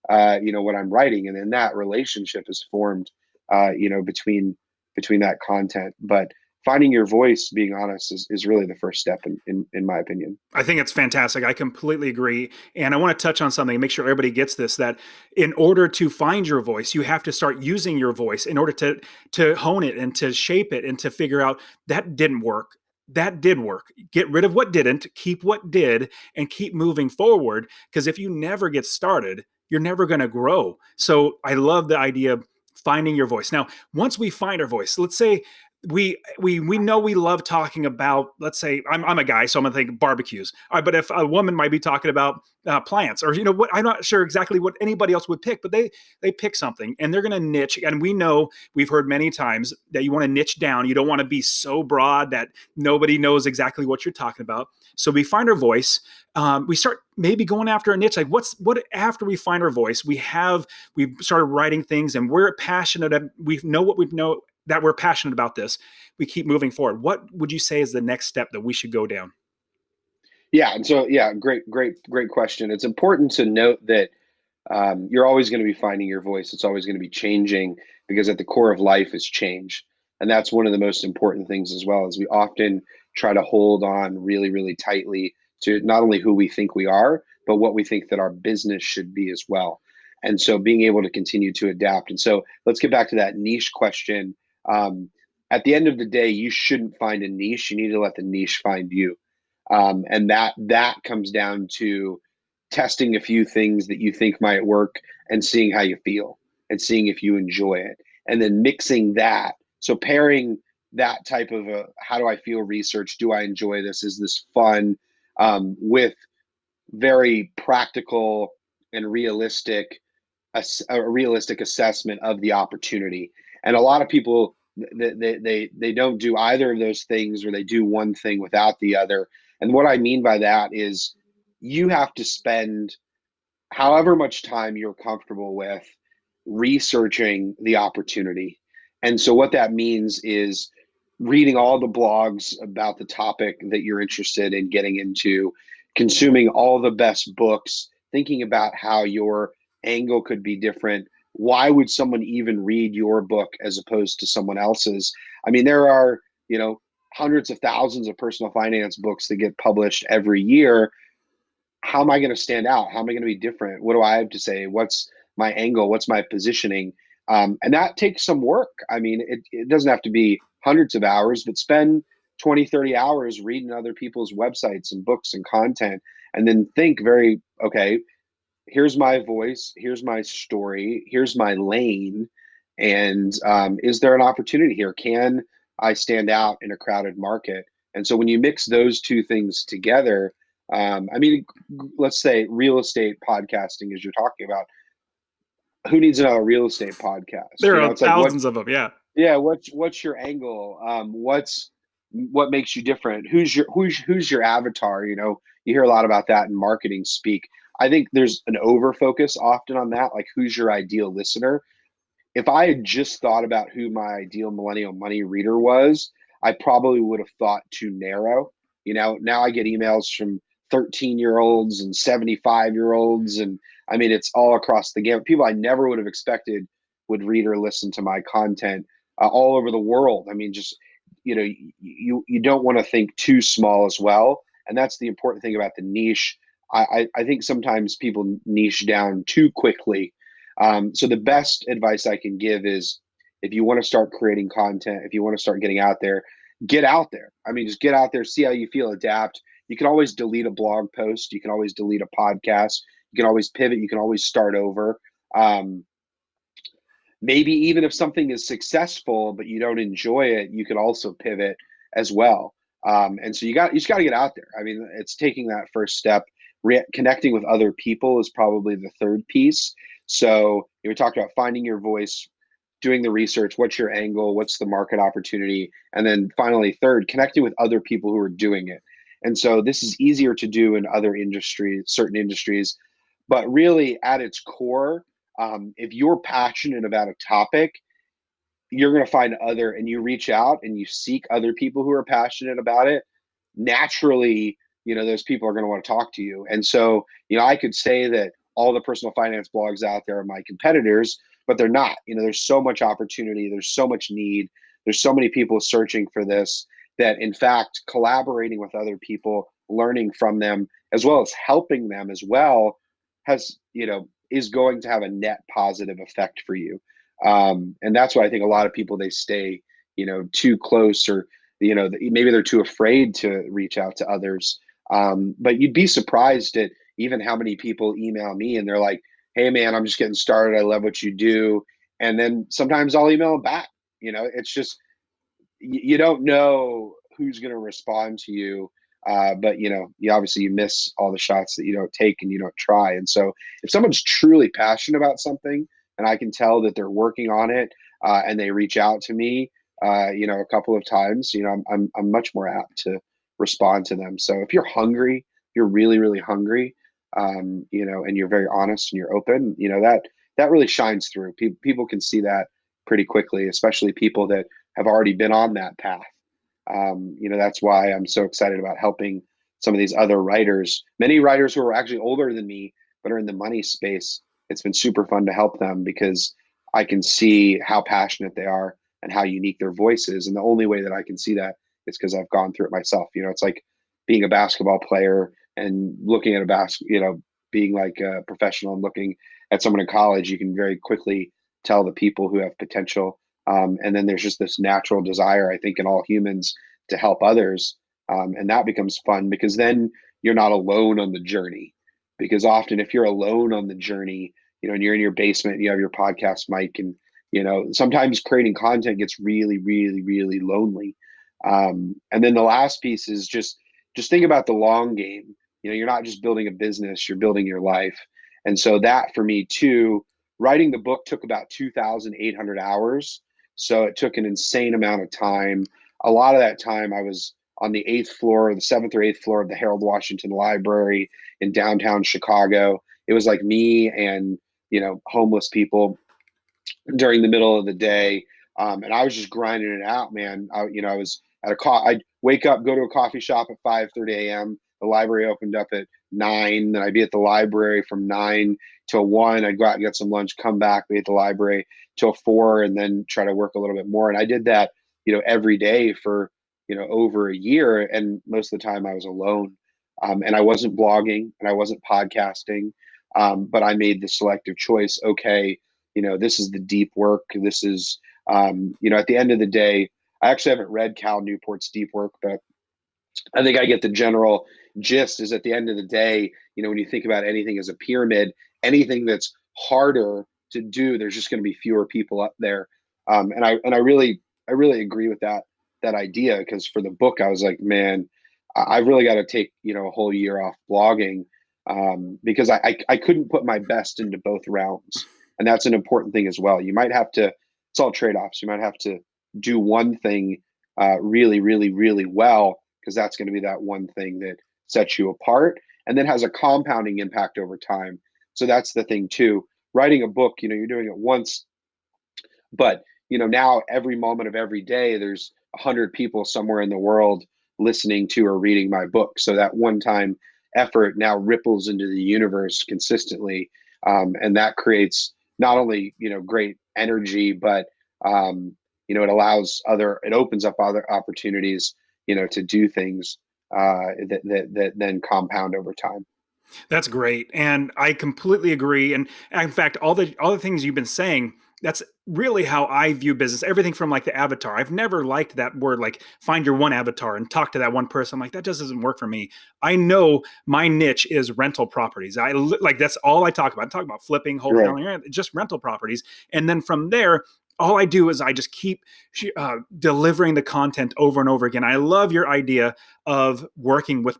what I'm writing, and then that relationship is formed, between that content. But finding your voice, being honest, is really the first step in my opinion. I think it's fantastic. I completely agree. And I want to touch on something and make sure everybody gets this, that in order to find your voice, you have to start using your voice in order to hone it and to shape it and to figure out that didn't work. That did work. Get rid of what didn't, keep what did, and keep moving forward. Because if you never get started, you're never going to grow. So I love the idea of finding your voice. Now, once we find our voice, let's say we know we love talking about, let's say I'm a guy, so I'm gonna think barbecues. All right, but if a woman might be talking about plants, or what, I'm not sure exactly what anybody else would pick, but they pick something and they're gonna niche. And we know, we've heard many times that you want to niche down. You don't want to be so broad that nobody knows exactly what you're talking about. So we find our voice. We start maybe going after a niche. Like what after we find our voice, we've started writing things and we're passionate. We know what we know, that we're passionate about this. We keep moving forward. What would you say is the next step that we should go down? Yeah, and so yeah, great, great, great question. It's important to note that you're always going to be finding your voice. It's always going to be changing, because at the core of life is change, and that's one of the most important things as well. As we often try to hold on really, really tightly to not only who we think we are, but what we think that our business should be as well. And so being able to continue to adapt. And so let's get back to that niche question. Um, at the end of the day, you shouldn't find a niche. You need to let the niche find you. And that comes down to testing a few things that you think might work and seeing how you feel and seeing if you enjoy it, and then mixing that. So pairing that type of a how do I feel research, do I enjoy this, is this fun, with very practical and realistic, a realistic assessment of the opportunity. And a lot of people, they don't do either of those things, or they do one thing without the other. And what I mean by that is, you have to spend however much time you're comfortable with researching the opportunity. And so what that means is reading all the blogs about the topic that you're interested in getting into, consuming all the best books, thinking about how your angle could be different. Why would someone even read your book as opposed to someone else's? I mean, there are, hundreds of thousands of personal finance books that get published every year. How am I going to stand out? How am I going to be different? What do I have to say? What's my angle? What's my positioning? And that takes some work. I mean, it doesn't have to be hundreds of hours, but spend 20, 30 hours reading other people's websites and books and content, and then think okay, here's my voice, here's my story, here's my lane. And is there an opportunity here? Can I stand out in a crowded market? And so when you mix those two things together, I mean, let's say real estate podcasting, as you're talking about, who needs another real estate podcast? There are It's like, thousands of them. Yeah. yeah, what's your angle? What's what makes you different? Who's your avatar? You know, you hear a lot about that in marketing speak. I think there's an over focus often on that, like who's your ideal listener. If I had just thought about who my ideal millennial money reader was, I probably would have thought too narrow. You know, now I get emails from 13-year olds and 75-year olds. And I mean, it's all across the gamut. People I never would have expected would read or listen to my content all over the world. I mean, just, you know, you don't want to think too small as well. And that's the important thing about the niche. I think sometimes people niche down too quickly. So the best advice I can give is if you want to start creating content, if you want to start getting out there, get out there. I mean, just get out there, see how you feel, adapt. You can always delete a blog post. You can always delete a podcast. You can always pivot. You can always start over. Um, Maybe even if something is successful, but you don't enjoy it, you could also pivot as well. And so you just got to get out there. I mean, it's taking that first step. Connecting with other people is probably the third piece. So we talked about finding your voice, doing the research. What's your angle? What's the market opportunity? And then finally, third, connecting with other people who are doing it. And so this is easier to do in other industries, certain industries, but really at its core, if you're passionate about a topic, you're going to find other, and you reach out and you seek other people who are passionate about it. Naturally, you know, those people are going to want to talk to you. And so, you know, I could say that all the personal finance blogs out there are my competitors, but they're not. You know, there's so much opportunity, there's so much need, there's so many people searching for this, that in fact, collaborating with other people, learning from them, as well as helping them as well, has, you know, is going to have a net positive effect for you. And that's why I think a lot of people, they stay, you know, too close, or, you know, maybe they're too afraid to reach out to others. But you'd be surprised at even how many people email me and they're like, hey man, I'm just getting started, I love what you do. And then sometimes I'll email them back. You know, it's just, you don't know who's going to respond to you. But you know, you obviously, you miss all the shots that you don't take and you don't try. And so if someone's truly passionate about something and I can tell that they're working on it, and they reach out to me, you know, a couple of times, you know, I'm much more apt to respond to them. So if you're hungry, you're really, really hungry, you know, and you're very honest and you're open, you know, that really shines through. People can see that pretty quickly, especially people that have already been on that path. You know, that's why I'm so excited about helping some of these other writers, many writers who are actually older than me, but are in the money space. It's been super fun to help them because I can see how passionate they are and how unique their voice is. And the only way that I can see that is because I've gone through it myself. You know, it's like being a basketball player and looking at you know, being like a professional and looking at someone in college, you can very quickly tell the people who have potential. And then there's just this natural desire, I think, in all humans to help others. And that becomes fun because then you're not alone on the journey. Because often, if you're alone on the journey, you know, and you're in your basement, and you have your podcast mic, and, you know, sometimes creating content gets really, really, really lonely. And then the last piece is just think about the long game. You know, you're not just building a business, you're building your life. And so that for me too, writing the book took about 2,800 hours. So it took an insane amount of time. A lot of that time I was on the eighth floor, the seventh or eighth floor of the Harold Washington Library in downtown Chicago. It was like me and, you know, homeless people during the middle of the day. And I was just grinding it out, man. You know, I was at I'd wake up, go to a coffee shop at 5:30 a.m. The library opened up at 9. Then I'd be at the library from 9 till 1. I'd go out and get some lunch, come back, be at the library till 4, and then try to work a little bit more. And I did that, you know, every day for, you know, over a year. And most of the time I was alone. And I wasn't blogging and I wasn't podcasting. But I made the selective choice. Okay, you know, this is the deep work. This is, you know, at the end of the day, I actually haven't read Cal Newport's Deep Work, but I think I get the general gist. Is at the end of the day, you know, when you think about anything as a pyramid, anything that's harder to do, there's just going to be fewer people up there. I really agree with that idea, because for the book, I was like, man, I really got to take, you know, a whole year off blogging, because I couldn't put my best into both realms, and that's an important thing as well. You might have to. It's all trade offs. You might have to do one thing really, really, really well, because that's going to be that one thing that sets you apart and then has a compounding impact over time. So that's the thing too. Writing a book, you're doing it once, but now every moment of every day, there's 100 people somewhere in the world listening to or reading my book. So that one time effort now ripples into the universe consistently. And that creates not only, great energy, but, it opens up other opportunities, to do things that then compound over time. That's great, and I completely agree. And in fact, all the things you've been saying, that's really how I view business. Everything from like the avatar. I've never liked that word, like find your one avatar and talk to that one person. I'm like, that just doesn't work for me. I know my niche is rental properties. Like that's all I talk about. I talk about flipping, Right. wholesaling, just rental properties, and then from there. All I do is I just keep delivering the content over and over again. I love your idea of working with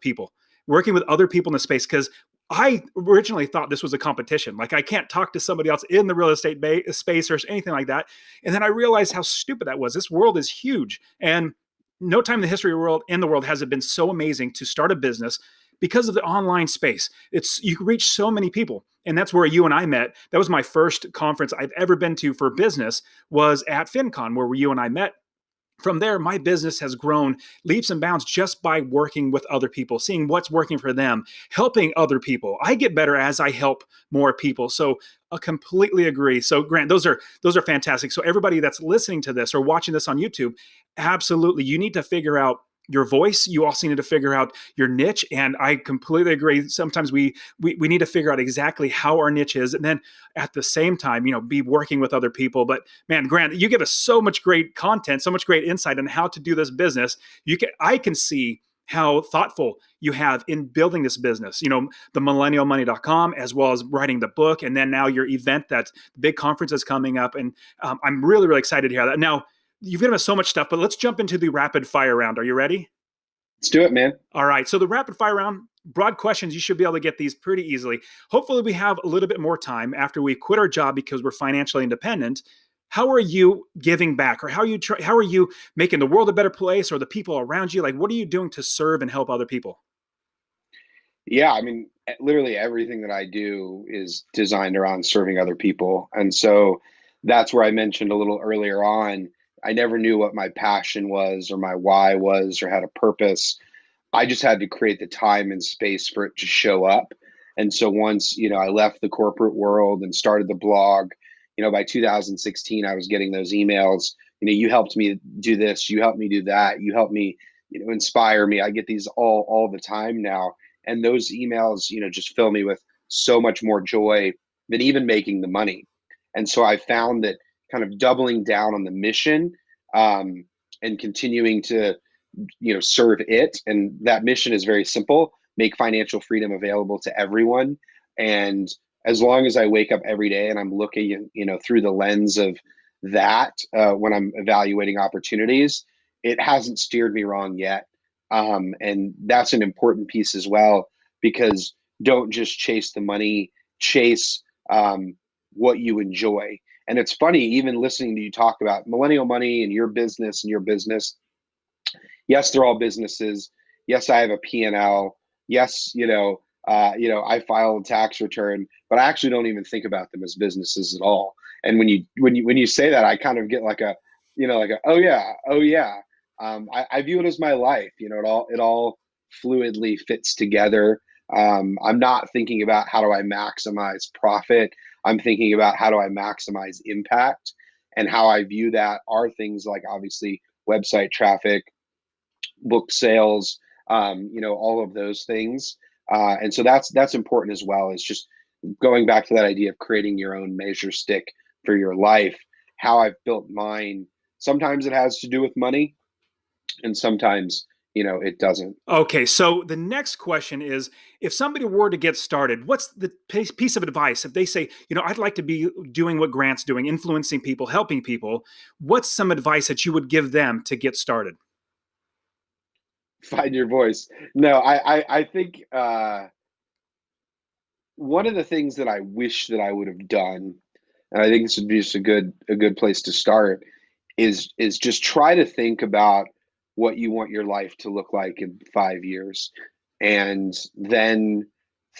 other people in the space, because I originally thought this was a competition. Like I can't talk to somebody else in the real estate space or anything like that. And then I realized how stupid that was. This world is huge, and no time in the history of the world has it been so amazing to start a business because of the online space. You can reach so many people, and that's where you and I met. That was my first conference I've ever been to for business, was at FinCon, where you and I met. From there, my business has grown leaps and bounds just by working with other people, seeing what's working for them, helping other people. I get better as I help more people. So I completely agree. So Grant, those are fantastic. So everybody that's listening to this or watching this on YouTube, absolutely, you need to figure out your voice. You also need to figure out your niche. And I completely agree. Sometimes we need to figure out exactly how our niche is. And then at the same time, be working with other people. But man, Grant, you give us so much great content, so much great insight on how to do this business. I can see how thoughtful you have in building this business, the millennialmoney.com, as well as writing the book. And then now your event, that big conference is coming up. And I'm really, really excited to hear that. Now, you've given us so much stuff, but let's jump into the rapid fire round. Are you ready? Let's do it, man. All right. So the rapid fire round, broad questions, you should be able to get these pretty easily. Hopefully, we have a little bit more time after we quit our job because we're financially independent. How are you giving back, or how are you making the world a better place, or the people around you? Like, what are you doing to serve and help other people? Yeah, I mean, literally everything that I do is designed around serving other people. And so that's where I mentioned a little earlier on, I never knew what my passion was or my why was or had a purpose. I just had to create the time and space for it to show up. And so once, I left the corporate world and started the blog, by 2016, I was getting those emails, you helped me do this, you helped me do that, you helped me, inspire me. I get these all the time now. And those emails, just fill me with so much more joy than even making the money. And so I found that kind of doubling down on the mission, and continuing to serve it, and that mission is very simple: make financial freedom available to everyone. And as long as I wake up every day and I'm looking through the lens of that, when I'm evaluating opportunities, it hasn't steered me wrong yet. And that's an important piece as well, because don't just chase the money, chase what you enjoy. And it's funny, even listening to you talk about millennial money and your business. Yes, they're all businesses. Yes, I have a P&L. Yes, I file a tax return, but I actually don't even think about them as businesses at all. And when you say that, I kind of get like a, oh yeah, oh yeah. I view it as my life. It all fluidly fits together. I'm not thinking about how do I maximize profit. I'm thinking about how do I maximize impact, and how I view that are things like obviously website traffic, book sales, all of those things. And so that's important as well. It's just going back to that idea of creating your own measure stick for your life. How I've built mine. Sometimes it has to do with money, and sometimes it doesn't. Okay, so the next question is, if somebody were to get started, what's the piece of advice if they say, I'd like to be doing what Grant's doing, influencing people, helping people? What's some advice that you would give them to get started? Find your voice. No, I think one of the things that I wish that I would have done, and I think this would be just a good place to start, is just try to think about what you want your life to look like in 5 years. And then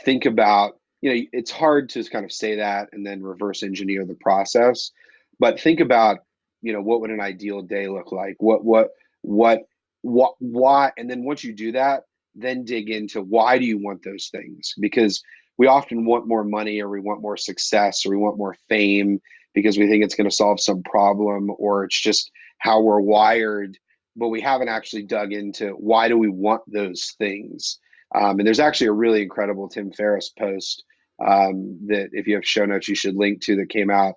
think about, it's hard to kind of say that and then reverse engineer the process, but think about, what would an ideal day look like? What, why? And then once you do that, then dig into why do you want those things? Because we often want more money, or we want more success, or we want more fame because we think it's going to solve some problem, or it's just how we're wired, but we haven't actually dug into why do we want those things. And there's actually a really incredible Tim Ferriss post that if you have show notes, you should link to, that came out,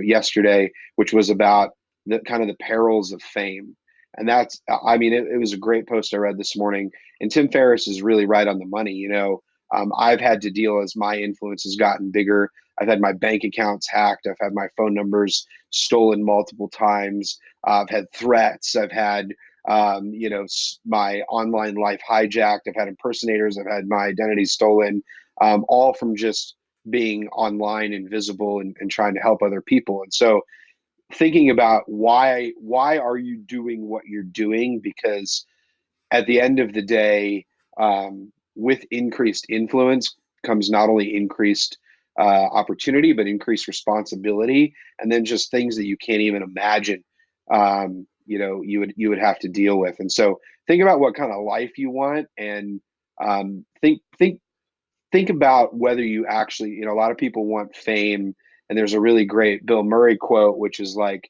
yesterday, which was about the kind of the perils of fame. And that's, I mean, it was a great post I read this morning. And Tim Ferriss is really right on the money. I've had to deal, as my influence has gotten bigger. I've had my bank accounts hacked. I've had my phone numbers stolen multiple times. I've had threats. I've had, my online life hijacked. I've had impersonators. I've had my identity stolen, all from just being online and visible, and trying to help other people. And so thinking about why are you doing what you're doing? Because at the end of the day, with increased influence comes not only increased opportunity, but increased responsibility, and then just things that you can't even imagine. You would have to deal with. And so think about what kind of life you want, and think about whether you actually, a lot of people want fame. And there's a really great Bill Murray quote, which is like,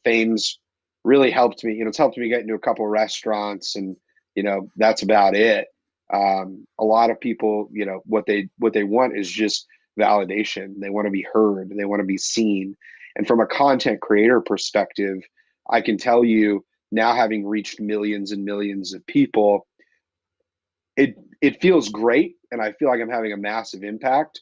fame's really helped me, it's helped me get into a couple of restaurants, and, that's about it. A lot of people, what they want is just validation. They want to be heard, they want to be seen. And from a content creator perspective, I can tell you now, having reached millions and millions of people, it feels great, and I feel like I'm having a massive impact,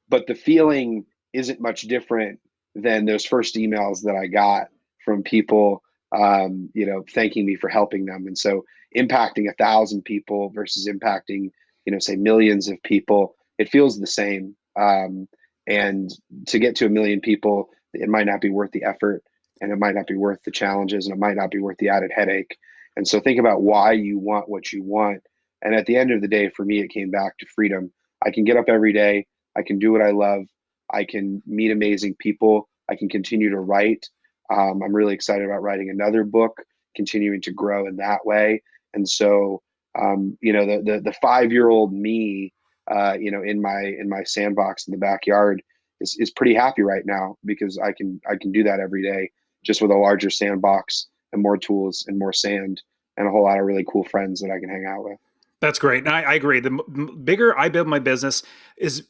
but the feeling isn't much different than those first emails that I got from people, thanking me for helping them. And so impacting 1,000 people versus impacting, say millions of people, it feels the same. And to get to 1 million people, it might not be worth the effort, and it might not be worth the challenges, and it might not be worth the added headache. And so think about why you want what you want. And at the end of the day, for me, it came back to freedom. I can get up every day. I can do what I love. I can meet amazing people. I can continue to write. I'm really excited about writing another book, continuing to grow in that way. And so, the 5-year-old me, in my sandbox in the backyard is pretty happy right now, because I can do that every day, just with a larger sandbox and more tools and more sand and a whole lot of really cool friends that I can hang out with. That's great. And I agree. The bigger I build my business is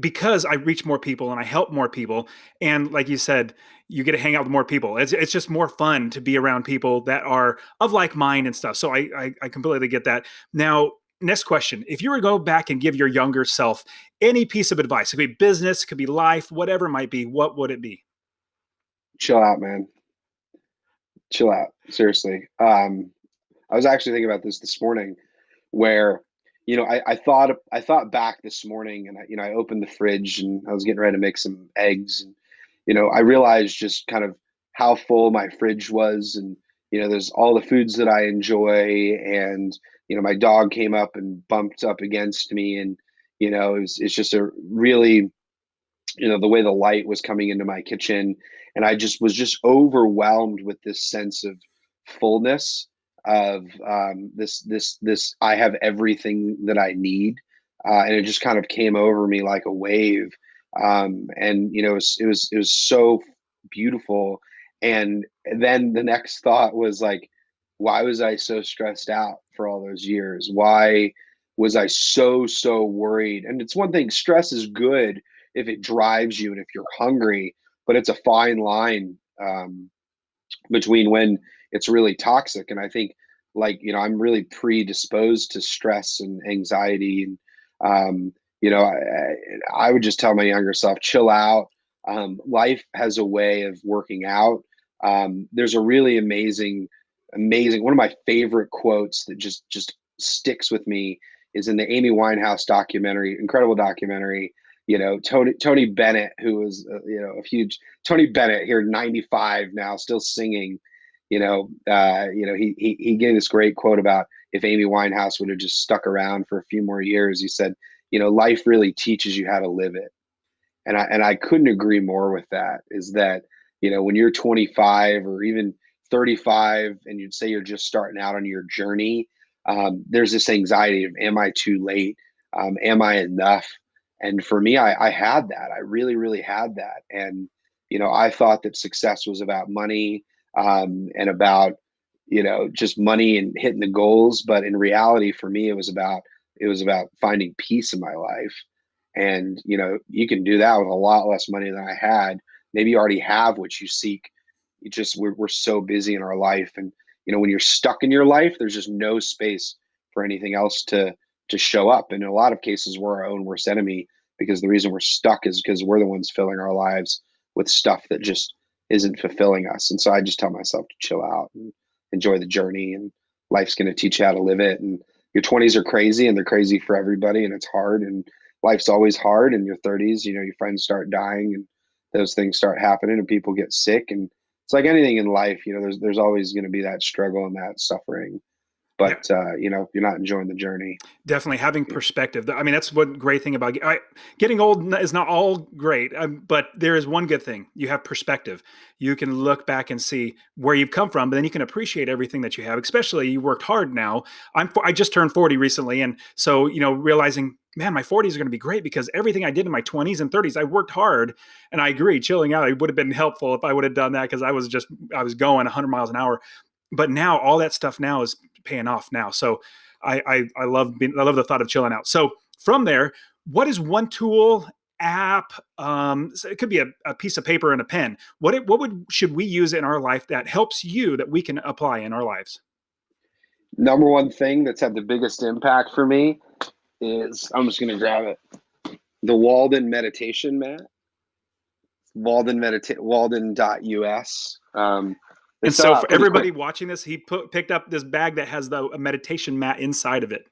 because I reach more people and I help more people. And like you said, you get to hang out with more people. It's just more fun to be around people that are of like mind and stuff. So I completely get that. Now, next question. If you were to go back and give your younger self any piece of advice, it could be business, it could be life, whatever it might be, what would it be? Chill out, man. Chill out. Seriously. I was actually thinking about this morning, where, I thought back this morning, and I opened the fridge and I was getting ready to make some eggs, and I realized just kind of how full my fridge was, and there's all the foods that I enjoy, and my dog came up and bumped up against me, and it's just a really, the way the light was coming into my kitchen, and I just was just overwhelmed with this sense of fullness, of this I have everything that I need, and it just kind of came over me like a wave, and it was so beautiful. And then the next thought was like, why was I so stressed out for all those years? Why was I so worried? And it's one thing, stress is good if it drives you and if you're hungry, but it's a fine line, between when it's really toxic. And I think, like, I'm really predisposed to stress and anxiety. And, I would just tell my younger self, chill out. Life has a way of working out. There's a really amazing, one of my favorite quotes that just sticks with me is in the Amy Winehouse documentary, incredible documentary. Tony Bennett, who was, a huge Tony Bennett here, 95 now, still singing. He gave this great quote about if Amy Winehouse would have just stuck around for a few more years. He said, life really teaches you how to live it. And I couldn't agree more with that. Is that, when you're 25 or even 35 and you'd say you're just starting out on your journey, there's this anxiety of, am I too late? Am I enough? And for me, I had that. I really, really had that. And, I thought that success was about money, and about, just money and hitting the goals. But in reality, for me, it was about finding peace in my life. And, you can do that with a lot less money than I had. Maybe you already have what you seek. We're so busy in our life. And, when you're stuck in your life, there's just no space for anything else to show up. And in a lot of cases, we're our own worst enemy, because the reason we're stuck is because we're the ones filling our lives with stuff that just isn't fulfilling us. And so I just tell myself to chill out and enjoy the journey, and life's going to teach you how to live it. And your 20s are crazy, and they're crazy for everybody, and it's hard, and life's always hard. In your 30s, your friends start dying, and those things start happening, and people get sick. And it's like anything in life, there's always going to be that struggle and that suffering. Yeah. But you're not enjoying the journey. Definitely having perspective. I mean, that's what great thing about getting old is not all great, but there is one good thing. You have perspective. You can look back and see where you've come from, but then you can appreciate everything that you have. Especially you worked hard now. I just turned 40 recently, and so realizing, man, my 40s are going to be great because everything I did in my 20s and 30s, I worked hard. And I agree, chilling out, it would have been helpful if I would have done that, because I was going 100 miles an hour. But now all that stuff now is paying off now. So I love I love the thought of chilling out. So from there, what is one tool, app? So it could be a piece of paper and a pen. Should we use in our life that helps you that we can apply in our lives? Number one thing that's had the biggest impact for me is, I'm just going to grab it, the Walden meditation mat. Walden.us. And It's so for pretty quick. everybody watching this, picked up this bag that has a meditation mat inside of it.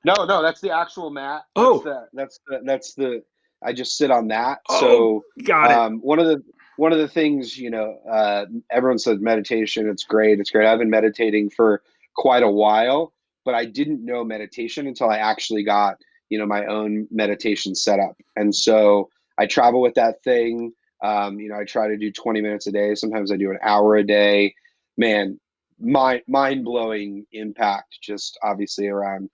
No, that's the actual mat. Oh, I just sit on that. oh, So got it. one of the things, everyone says meditation, it's great. It's great. I've been meditating for quite a while, but I didn't know meditation until I actually got, my own meditation setup. And so I travel with that thing. I try to do 20 minutes a day. Sometimes I do an hour a day. Man, mind blowing impact, just obviously around,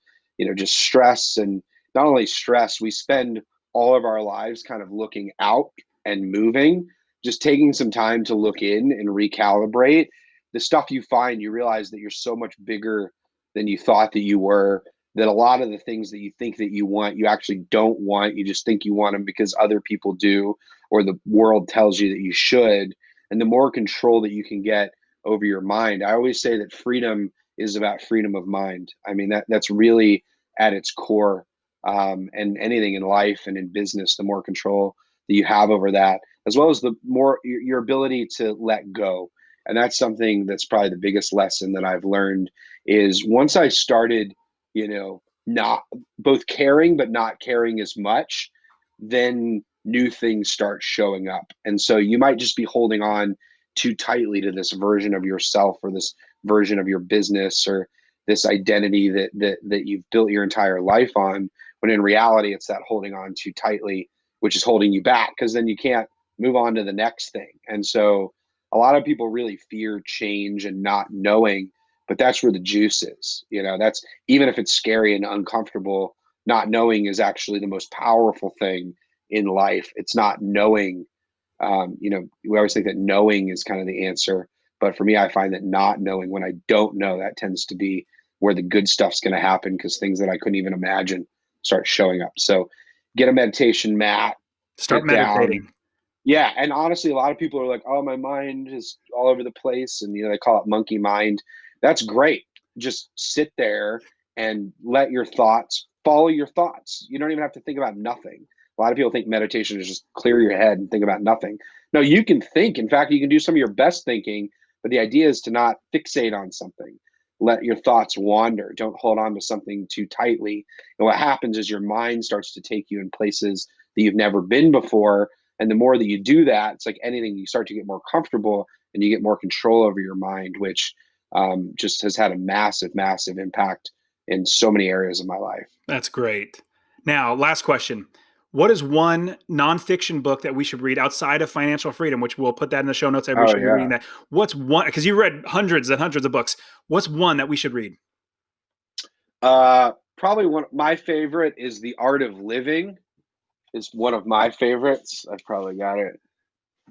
just stress. And not only stress, we spend all of our lives kind of looking out and moving. Just taking some time to look in and recalibrate the stuff you find, you realize that you're so much bigger than you thought that you were. That a lot of the things that you think that you want, you actually don't want. You just think you want them because other people do, or the world tells you that you should. And the more control that you can get over your mind, I always say that freedom is about freedom of mind. I mean, that's really at its core. And anything in life and in business, the more control that you have over that, as well as the more your ability to let go. And that's something that's probably the biggest lesson that I've learned, is once I started, not both caring but not caring as much, then new things start showing up. And so you might just be holding on too tightly to this version of yourself, or this version of your business, or this identity that you've built your entire life on, when in reality it's that holding on too tightly which is holding you back, because then you can't move on to the next thing. And so a lot of people really fear change and not knowing, but that's where the juice is. That's, even if it's scary and uncomfortable, not knowing is actually the most powerful thing in life. It's not knowing. We always think that knowing is kind of the answer, but for me, I find that not knowing, when I don't know, that tends to be where the good stuff's going to happen, because things that I couldn't even imagine start showing up. So get a meditation mat, Start sit down. meditating. Yeah, and honestly, a lot of people are like, "Oh, my mind is all over the place," and they call it monkey mind. That's great. Just sit there and let your thoughts follow your thoughts. You don't even have to think about nothing. A lot of people think meditation is just clear your head and think about nothing. No, you can think. In fact, you can do some of your best thinking, but the idea is to not fixate on something. Let your thoughts wander. Don't hold on to something too tightly. And what happens is your mind starts to take you in places that you've never been before. And the more that you do that, it's like anything, you start to get more comfortable and you get more control over your mind, which just has had a massive, massive impact in so many areas of my life. That's great. Now, last question. What is one nonfiction book that we should read outside of financial freedom, which we'll put that in the show notes? Everybody Oh should be reading yeah. that. What's one, because you read hundreds and hundreds of books. What's one that we should read? Probably one my favorite is The Art of Living is one of my favorites. I've probably got it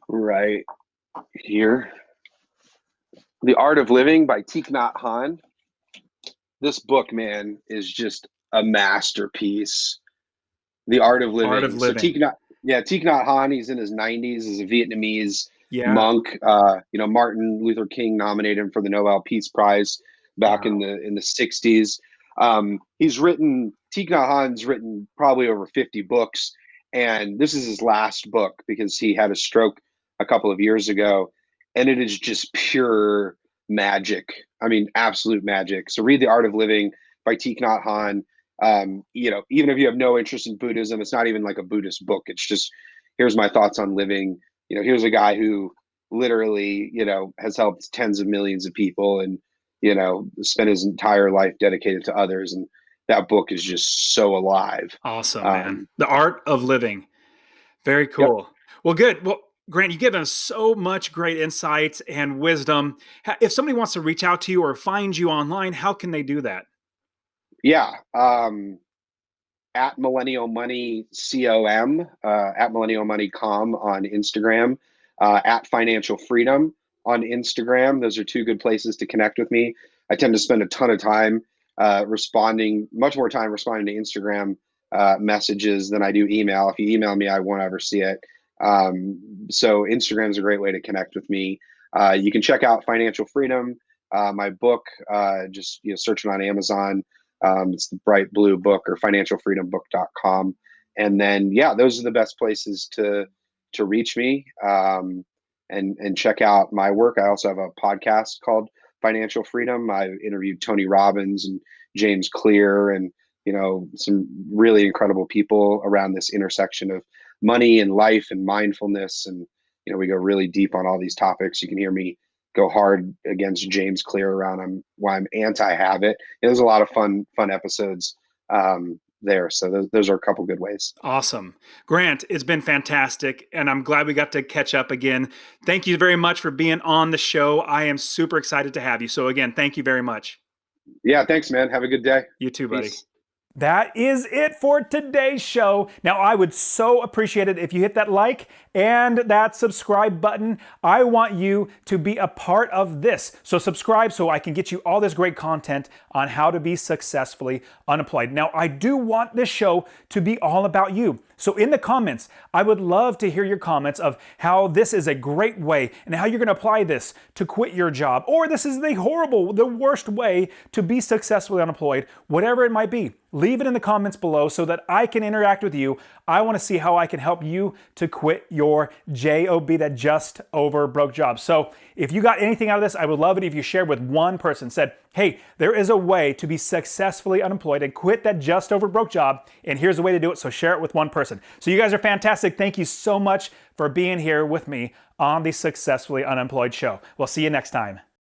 right here. The Art of Living by Thich Nhat Hanh. This book, man, is just a masterpiece. The Art of Art of Living. So Living. Thich Nhat Hanh, he's in his 90s, is a Vietnamese Yeah. monk. Martin Luther King nominated him for the Nobel Peace Prize back in Wow. the 60s. Thich Nhat Hanh's written probably over 50 books, and this is his last book because he had a stroke a couple of years ago, and it is just pure magic. I mean, absolute magic. So read The Art of Living by Thich Nhat Hanh. Even if you have no interest in Buddhism, it's not even like a Buddhist book. It's just, here's my thoughts on living. Here's a guy who literally, has helped tens of millions of people and, spent his entire life dedicated to others. And that book is just so alive. Awesome, man. Um, The Art of Living. Very yep. cool. Well, good. Well, Grant, you've given us so much great insights and wisdom. If somebody wants to reach out to you or find you online, how can they do that? Yeah. At Millennial Money at Millennial Money com on Instagram, at Financial Freedom on Instagram. Those are two good places to connect with me. I tend to spend a ton of time much more time responding to Instagram messages than I do email. If you email me, I won't ever see it. So Instagram is a great way to connect with me. You can check out Financial Freedom, my book, just searching on Amazon. It's the Bright Blue Book or financialfreedombook.com. And then, yeah, those are the best places to reach me and check out my work. I also have a podcast called Financial Freedom. I interviewed Tony Robbins and James Clear and, some really incredible people around this intersection of money and life and mindfulness. And, we go really deep on all these topics. You can hear me go hard against James Clear around why I'm anti-habit. There's a lot of fun episodes there. So those are a couple good ways. Awesome. Grant, it's been fantastic, and I'm glad we got to catch up again. Thank you very much for being on the show. I am super excited to have you. So again, thank you very much. Yeah, thanks, man. Have a good day. You too, buddy. Peace. That is it for today's show. Now, I would so appreciate it if you hit that like and that subscribe button. I want you to be a part of this. So subscribe so I can get you all this great content on how to be successfully unemployed. Now, I do want this show to be all about you. So in the comments, I would love to hear your comments of how this is a great way and how you're going to apply this to quit your job, or this is the worst way to be successfully unemployed, whatever it might be. Leave it in the comments below so that I can interact with you. I want to see how I can help you to quit your JOB, that just over broke job. So if you got anything out of this, I would love it if you shared with one person, said, hey, there is a way to be successfully unemployed and quit that just over broke job, and here's a way to do it. So share it with one person. So you guys are fantastic. Thank you so much for being here with me on the Successfully Unemployed show. We'll see you next time.